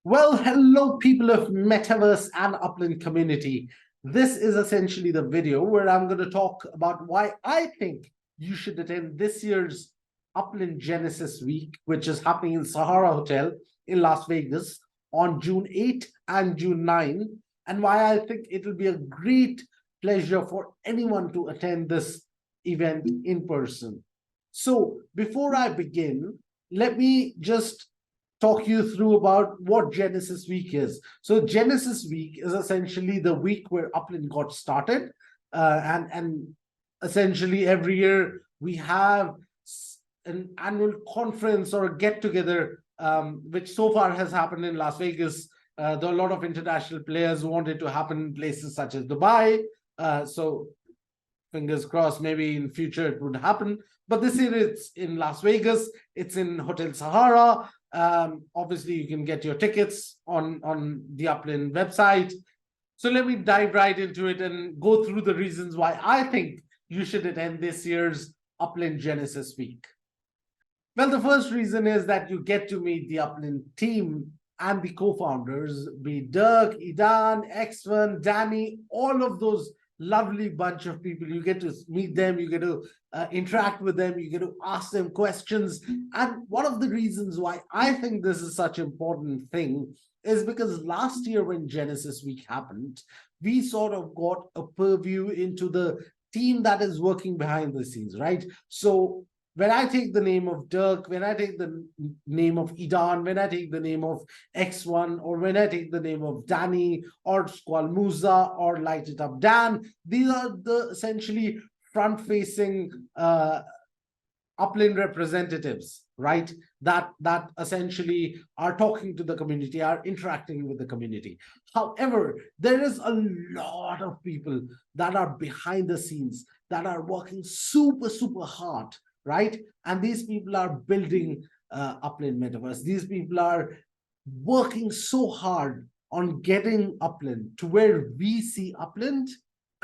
Well, hello, people of Metaverse and Upland community. This is essentially the video where I'm going to talk about why I think you should attend this year's Upland Genesis Week, which is happening in Sahara Hotel in Las Vegas on June 8 and June 9, and why I think it will be a great pleasure for anyone to attend this event in person. So, before I begin, let me just talk you through about what Genesis Week is. So Genesis Week is essentially the week where Upland got started, and essentially every year we have an annual conference or a get together, which so far has happened in Las Vegas. There are a lot of international players who wanted to happen in places such as Dubai. So fingers crossed, maybe in future it would happen. But this year it's in Las Vegas. It's in Hotel Sahara. Obviously, you can get your tickets on the Upland website. So let me dive right into it and go through the reasons why I think you should attend this year's Upland Genesis Week. Well, the first reason is that you get to meet the Upland team and the co-founders, be Dirk, Idan, X1, Danny, all of those lovely bunch of people. You get to meet them, you get to interact with them, you get to ask them questions. And one of the reasons why I think this is such an important thing is because last year when Genesis Week happened, we sort of got a purview into the team that is working behind the scenes, right? So when I take the name of Dirk, when I take the name of Idan, when I take the name of X1, or when I take the name of Danny or Squalmuza or Light It Up Dan, these are the essentially front-facing Upland representatives, right? That essentially are talking to the community, are interacting with the community. However, there is a lot of people that are behind the scenes that are working super hard, right? And these people are building Upland Metaverse. These people are working so hard on getting Upland to where we see Upland,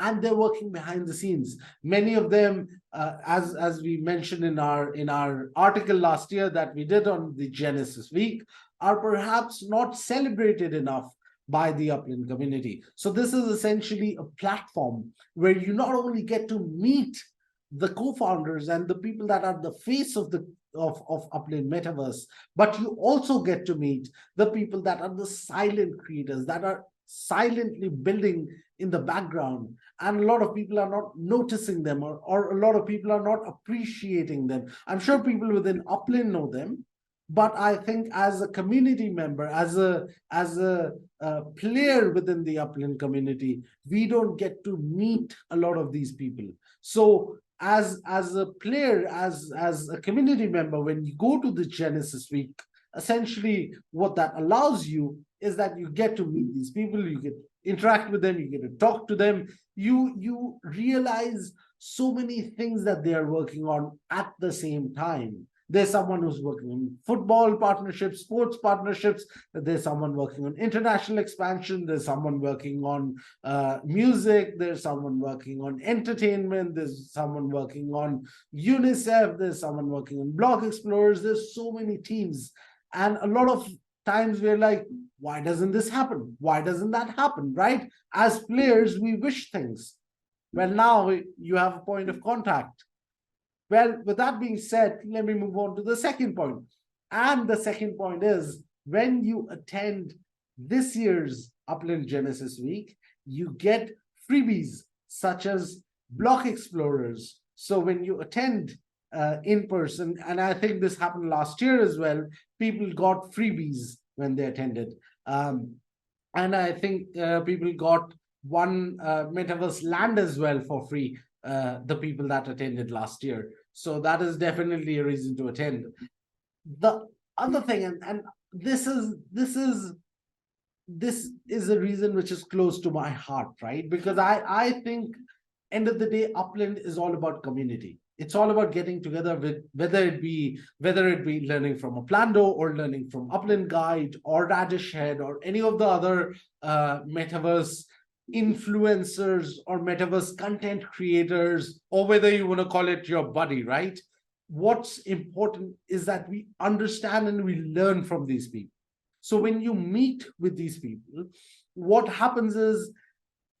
and they're working behind the scenes. Many of them, as we mentioned in our article last year that we did on the Genesis Week, are perhaps not celebrated enough by the Upland community. So this is essentially a platform where you not only get to meet the co-founders and the people that are the face of the of Upland Metaverse, but you also get to meet the people that are the silent creators that are silently building in the background, and a lot of people are not noticing them, or a lot of people are not appreciating them. I'm sure people within Upland know them, but I think as a community member, as a player within the Upland community, we don't get to meet a lot of these people. So as a player, as a community member, when you go to the Genesis Week, essentially what that allows you is that you get to meet these people, you get interact with them, you get to talk to them, you realize so many things that they are working on at the same time. There's someone who's working on football partnerships, sports partnerships. There's someone working on international expansion. There's someone working on music. There's someone working on entertainment. There's someone working on UNICEF. There's someone working on Block Explorers. There's so many teams. And a lot of times we're like, why doesn't this happen? Why doesn't that happen, right? As players, we wish things. Well, now you have a point of contact. Well, with that being said, let me move on to the second point. And the second point is, when you attend this year's Upland Genesis Week, you get freebies such as Block Explorers. So when you attend in person, and I think this happened last year as well, people got freebies when they attended. And I think people got one Metaverse land as well for free, the people that attended last year. So that is definitely a reason to attend. The other thing, and this is a reason which is close to my heart, right? Because I think end of the day, Upland is all about community. It's all about getting together with whether it be learning from Uplando or learning from Upland Guide or Radish Head or any of the other metaverse influencers or metaverse content creators, or whether you want to call it your buddy, right? What's important is that we understand and we learn from these people. So when you meet with these people, what happens is,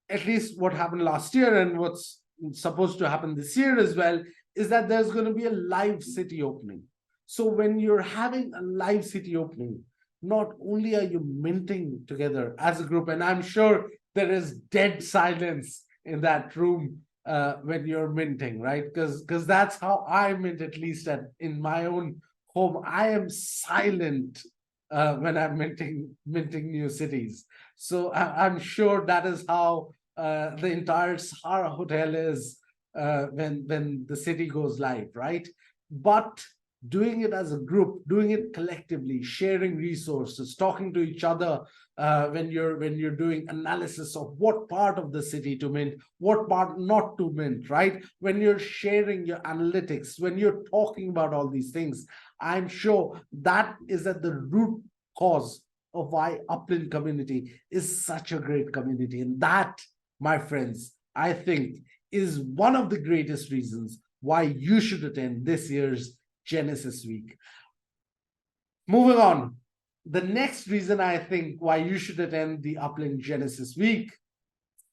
at least what happened last year and what's supposed to happen this year as well, is that there's going to be a live city opening. So when you're having a live city opening, not only are you minting together as a group, and I'm sure there is dead silence in that room when you're minting, right? Because that's how I mint, at least in my own home. I am silent when I'm minting new cities. So I'm sure that is how the entire Sahara Hotel is when the city goes live, right? But doing it as a group, doing it collectively, sharing resources, talking to each other when you're doing analysis of what part of the city to mint, what part not to mint, right? When you're sharing your analytics, when you're talking about all these things, I'm sure that is at the root cause of why Upland community is such a great community. And that, my friends, I think is one of the greatest reasons why you should attend this year's Genesis Week. Moving on, the next reason I think why you should attend the Upland Genesis Week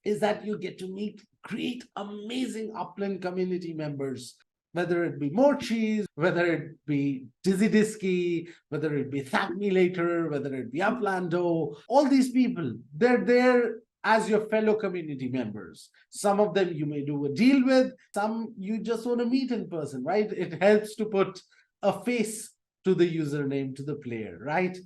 is that you get to create amazing Upland community members, whether it be More Cheese, whether it be Dizzy Disky, whether it be Thank Me Later, whether it be Uplando, all these people, they're there as your fellow community members. Some of them you may do a deal with, some you just want to meet in person, right? It helps to put a face to the username, to the player, right?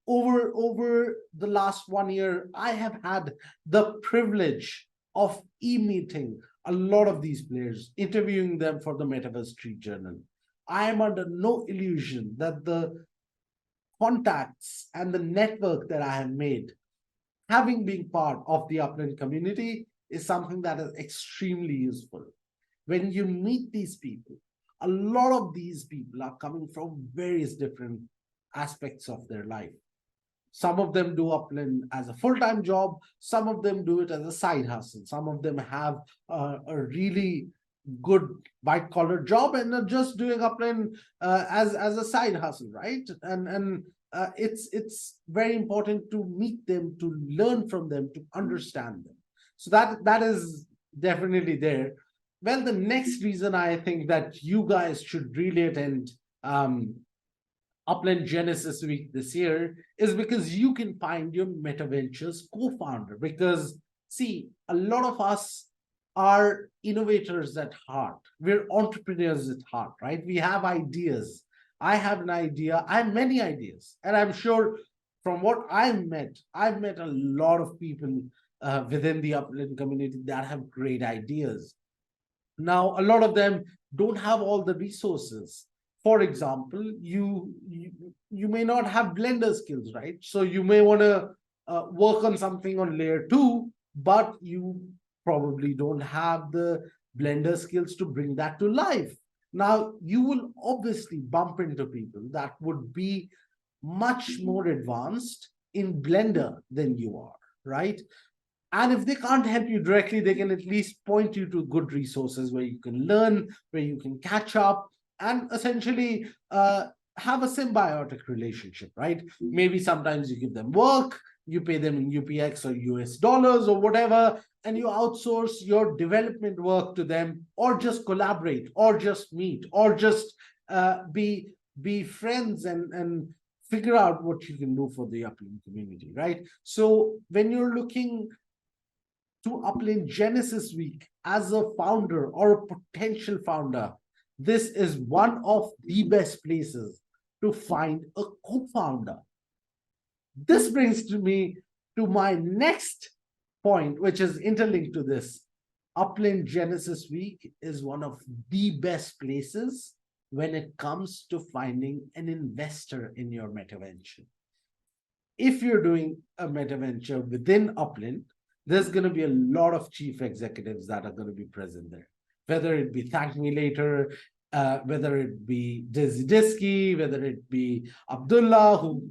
Over the last 1 year, I have had the privilege of e-meeting a lot of these players, interviewing them for the Metaverse Street Journal. I am under no illusion that the contacts and the network that I have made, having been part of the Upland community, is something that is extremely useful. When you meet these people, a lot of these people are coming from various different aspects of their life. Some of them do Upland as a full-time job. Some of them do it as a side hustle. Some of them have a really good white-collar job and are just doing Upland as a side hustle, right? And it's very important to meet them, to learn from them, to understand them. So that is definitely there. Well, the next reason I think that you guys should really attend Upland Genesis Week this year is because you can find your MetaVentures co-founder. Because see, a lot of us are innovators at heart. We're entrepreneurs at heart, right? We have ideas. I have an idea. I have many ideas. And I'm sure from what I've met a lot of people within the Upland community that have great ideas. Now, a lot of them don't have all the resources. For example, you may not have Blender skills, right? So you may want to work on something on layer 2, but you probably don't have the Blender skills to bring that to life. Now, you will obviously bump into people that would be much more advanced in Blender than you are, right? And if they can't help you directly, they can at least point you to good resources where you can learn, where you can catch up, and essentially have a symbiotic relationship, right? Maybe sometimes you give them work, you pay them in UPX or US dollars or whatever, and you outsource your development work to them, or just collaborate, or just meet, or just be friends and figure out what you can do for the Upland community, right? So when you're looking to Upland Genesis Week as a founder or a potential founder, this is one of the best places to find a co-founder. This brings me to my next point, which is interlinked to this. Upland Genesis Week is one of the best places when it comes to finding an investor in your metaventure. If you're doing a metaventure within Upland, there's going to be a lot of chief executives that are going to be present there. Whether it be Thank Me Later, whether it be Dizzy Disky, whether it be Abdullah, who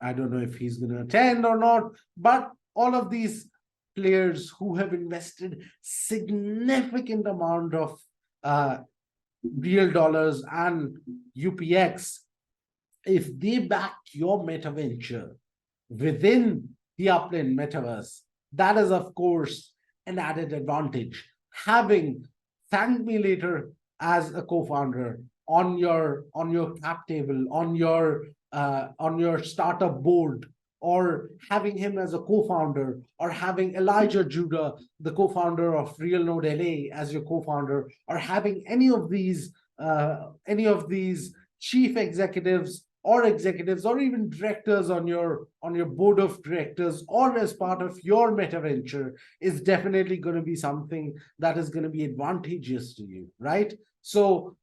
I don't know if he's going to attend or not, but all of these players who have invested significant amount of real dollars and UPX if they back your meta venture within the Upland metaverse, that is, of course, an added advantage. Having Thank Me Later as a co-founder on your cap table, on your startup board, or having him as a co-founder, or having Elijah Judah, the co-founder of Real Node LA, as your co-founder, or having any of these chief executives or even directors on your board of directors or as part of your meta venture is definitely going to be something that is going to be advantageous to you, right? So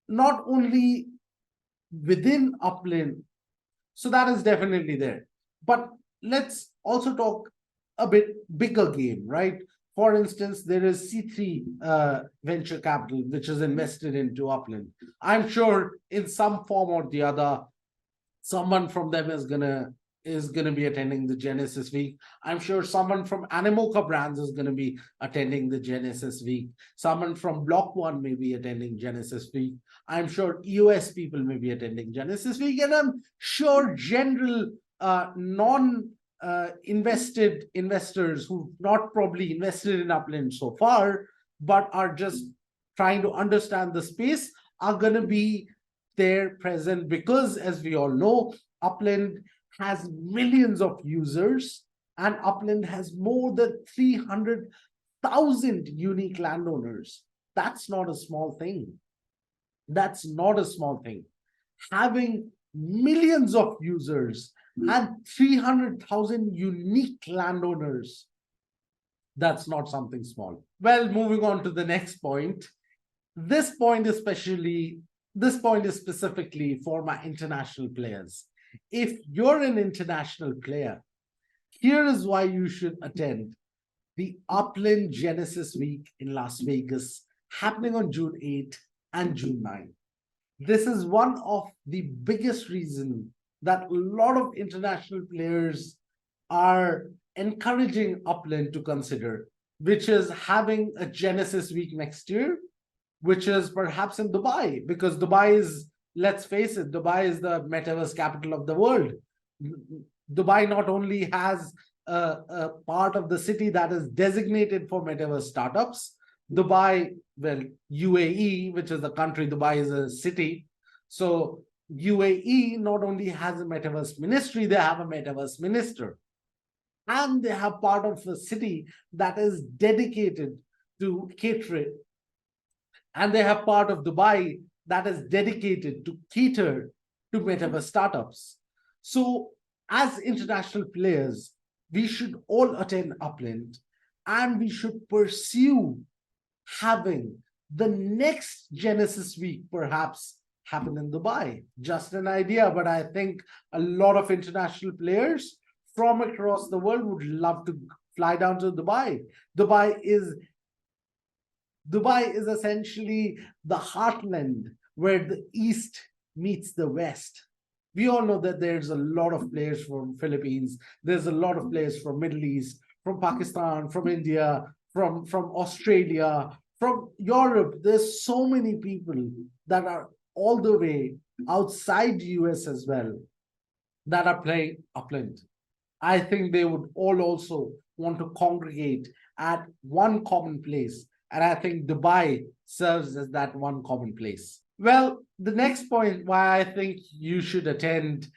not only within Upland, so that is definitely there. But let's also talk a bit bigger game, right? For instance, there is C3 venture capital, which is invested into Upland. I'm sure in some form or the other, someone from them is gonna be attending the Genesis Week. I'm sure someone from Animoca Brands is gonna be attending the Genesis Week. Someone from Block One may be attending Genesis Week. I'm sure EOS people may be attending Genesis Week, and I'm sure general non invested investors who've not probably invested in Upland so far, but are just trying to understand the space, are going to be there present because, as we all know, Upland has millions of users, and Upland has more than 300,000 unique landowners. That's not a small thing. That's not a small thing. Having millions of users and 300,000 unique landowners, that's not something small. Well, moving on to the next point. This point is specifically for my international players. If you're an international player, here is why you should attend the Upland Genesis Week in Las Vegas, happening on June 8th and June 9th. This is one of the biggest reasons that a lot of international players are encouraging Upland to consider, which is having a Genesis Week next year, which is perhaps in Dubai, because Dubai is, let's face it, Dubai is the metaverse capital of the world. Dubai not only has a part of the city that is designated for metaverse startups, Dubai, well, UAE, which is the country, Dubai is a city. So UAE not only has a metaverse ministry, they have a metaverse minister. And they have part of the city that is dedicated to catering. And they have part of Dubai that is dedicated to cater to metaverse startups. So as international players, we should all attend Upland, and we should pursue having the next Genesis Week perhaps happen in Dubai. Just an idea, but I think a lot of international players from across the world would love to fly down to Dubai. Dubai is essentially the heartland where the East meets the West. We all know that there's a lot of players from Philippines, there's a lot of players from Middle East, from Pakistan, from India, from Australia, from Europe. There's so many people that are all the way outside the US as well that are playing Upland. I think they would all also want to congregate at one common place. And I think Dubai serves as that one common place. Well, the next point why I think you should attend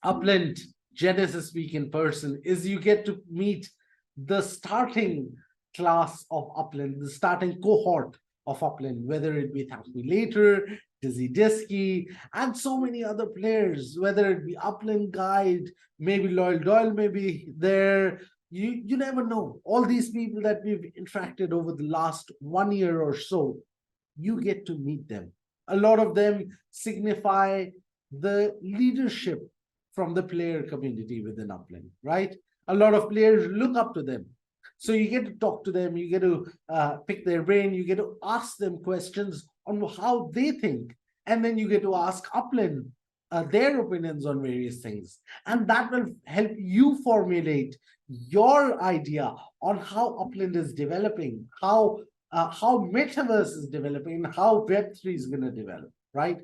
Upland Genesis Week in person is you get to meet the starting class of Upland, the starting cohort of Upland, whether it be Thank Me Later, Dizzy Diskey, and so many other players, whether it be Upland Guide, maybe Loyal Doyle may be there. You never know. All these people that we've interacted over the last 1 year or so, you get to meet them. A lot of them signify the leadership from the player community within Upland, right? A lot of players look up to them. So you get to talk to them, you get to pick their brain, you get to ask them questions on how they think, and then you get to ask Upland their opinions on various things. And that will help you formulate your idea on how Upland is developing, how Metaverse is developing, and how Web3 is going to develop, right?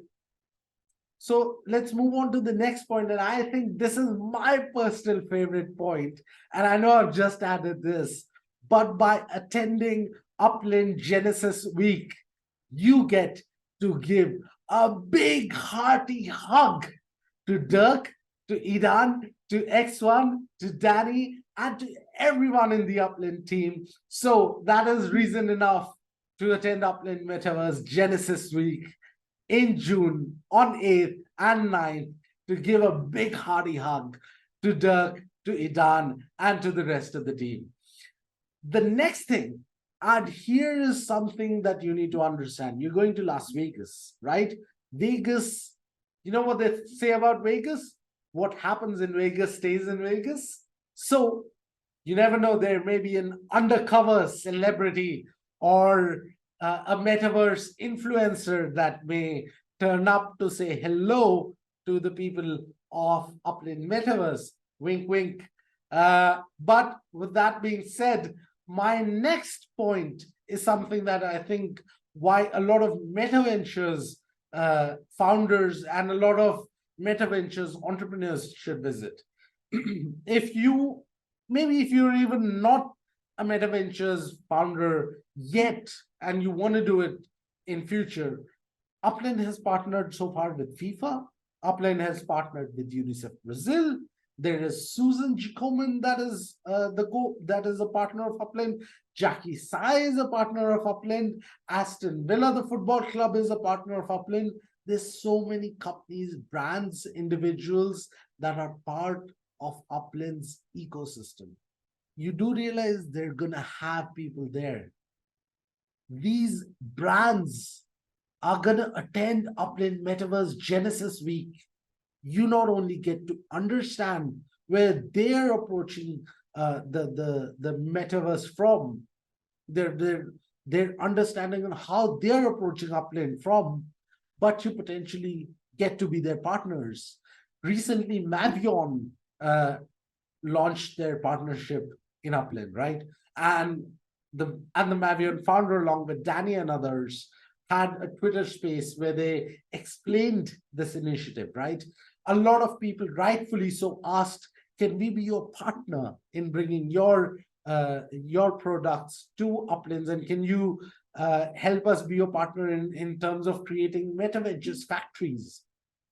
So let's move on to the next point. And I think this is my personal favorite point. And I know I've just added this, but by attending Upland Genesis Week, you get to give a big hearty hug to Dirk, to Idan, to X1, to Danny, and to everyone in the Upland team. So that is reason enough to attend Upland Metaverse Genesis Week in June on 8th and 9th to give a big hearty hug to Dirk, to Idan, and to the rest of the team. The next thing, and here is something that you need to understand. You're going to Las Vegas, right? Vegas, you know what they say about Vegas? What happens in Vegas stays in Vegas. So you never know, there may be an undercover celebrity or a metaverse influencer that may turn up to say hello to the people of Upland Metaverse. Wink, wink. But with that being said, my next point is something that I think why a lot of meta ventures founders and a lot of meta ventures entrepreneurs should visit. If you maybe if you're even not a meta ventures founder yet and you want to do it in future, Upland has partnered so far with FIFA. Upland has partnered with UNICEF Brazil. There is Susan Gicoman that is that is a partner of Upland. Jackie Sai is a partner of Upland. Aston Villa, the football club, is a partner of Upland. There's so many companies, brands, individuals that are part of Upland's ecosystem. You do realize they're gonna have people there. These brands are gonna attend Upland Metaverse Genesis Week. You not only get to understand where they're approaching the metaverse from, their understanding on how they're approaching Upland from, but you potentially get to be their partners. Recently, Mavion launched their partnership in Upland, right? And the Mavion founder, along with Danny and others, had a Twitter space where they explained this initiative, right? A lot of people, rightfully so, asked, "Can we be your partner in bringing your products to Uplands, and can you help us be your partner in terms of creating meta ventures factories?"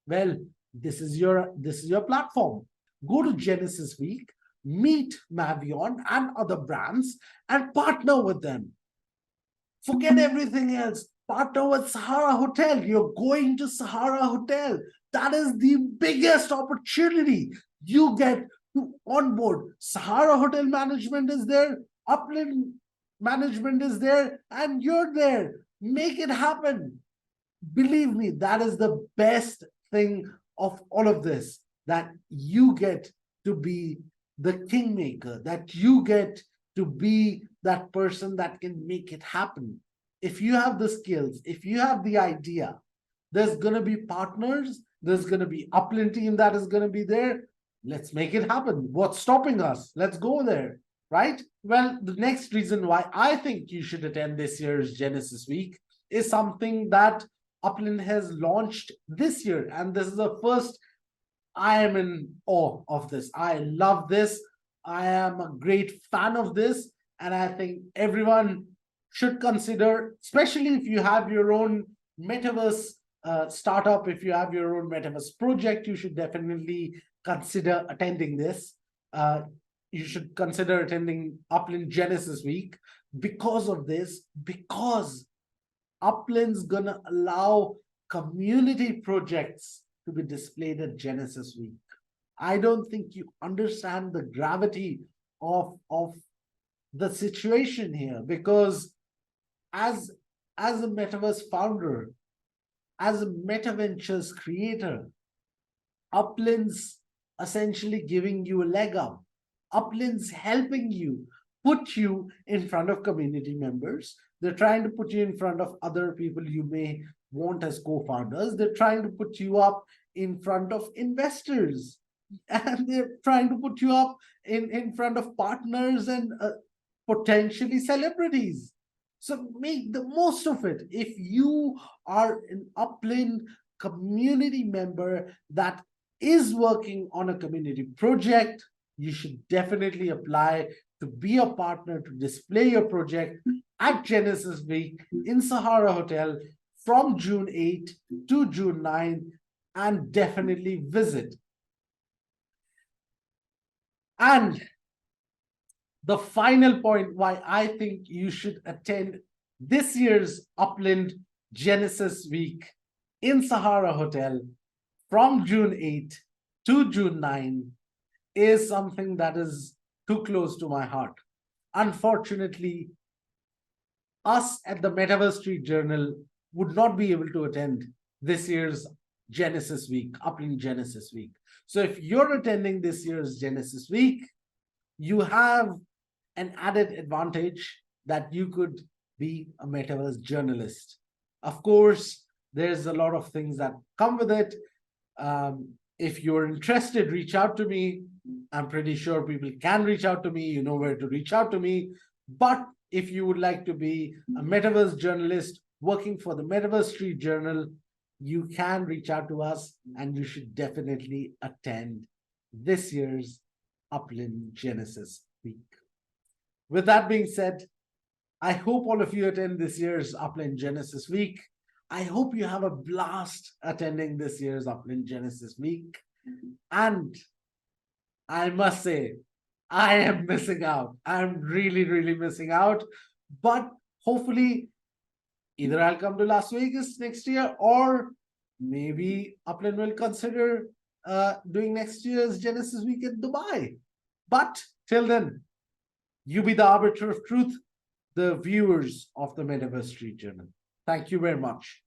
Well, this is your platform. Go to Genesis Week, meet Mavion and other brands, and partner with them. Forget everything else. Partner with Sahara Hotel. You're going to Sahara Hotel. That is the biggest opportunity. You get to onboard. Sahara Hotel management is there. Upland management is there. And you're there. Make it happen. Believe me, that is the best thing of all of this. That you get to be the kingmaker. That you get to be that person that can make it happen. If you have the skills, if you have the idea, there's going to be partners, there's going to be Upland team that is going to be there. Let's make it happen. What's stopping us? Let's go there, right? Well, the next reason why I think you should attend this year's Genesis Week is something that Upland has launched this year. And this is the first. I am in awe of this. I love this. I am a great fan of this. And I think everyone should consider, especially if you have your own metaverse startup, if you have your own metaverse project, you should definitely consider attending this. You should consider attending Upland Genesis Week because of this, because Upland's gonna allow community projects to be displayed at Genesis Week. I don't think you understand the gravity of the situation here, because as a metaverse founder, as a meta ventures creator, Upland's essentially giving you a leg up. Upland's helping you, put you in front of community members. They're trying to put you in front of other people you may want as co-founders. They're trying to put you up in front of investors. And they're trying to put you up in front of partners and potentially celebrities. So make the most of it. If you are an Upland community member that is working on a community project, you should definitely apply to be a partner to display your project at Genesis Week in Sahara Hotel from June 8 to June 9, and definitely visit. And the final point why I think you should attend this year's Upland Genesis Week in Sahara Hotel from June 8 to June 9 is something that is too close to my heart. Unfortunately, us at the Metaverse Street Journal would not be able to attend this year's Genesis Week, Upland Genesis Week. So if you're attending this year's Genesis Week, you have an added advantage that you could be a Metaverse journalist. Of course, there's a lot of things that come with it. If you're interested, reach out to me. I'm pretty sure people can reach out to me. You know where to reach out to me. But if you would like to be a Metaverse journalist working for the Metaverse Street Journal, you can reach out to us, and you should definitely attend this year's Upland Genesis Week. With that being said, I hope all of you attend this year's Upland Genesis Week. I hope you have a blast attending this year's Upland Genesis Week. And I must say, I am missing out. I'm really, really missing out. But hopefully, either I'll come to Las Vegas next year, or maybe Upland will consider doing next year's Genesis Week in Dubai. But till then, you be the arbiter of truth, the viewers of the Metaverse Street Journal. Thank you very much.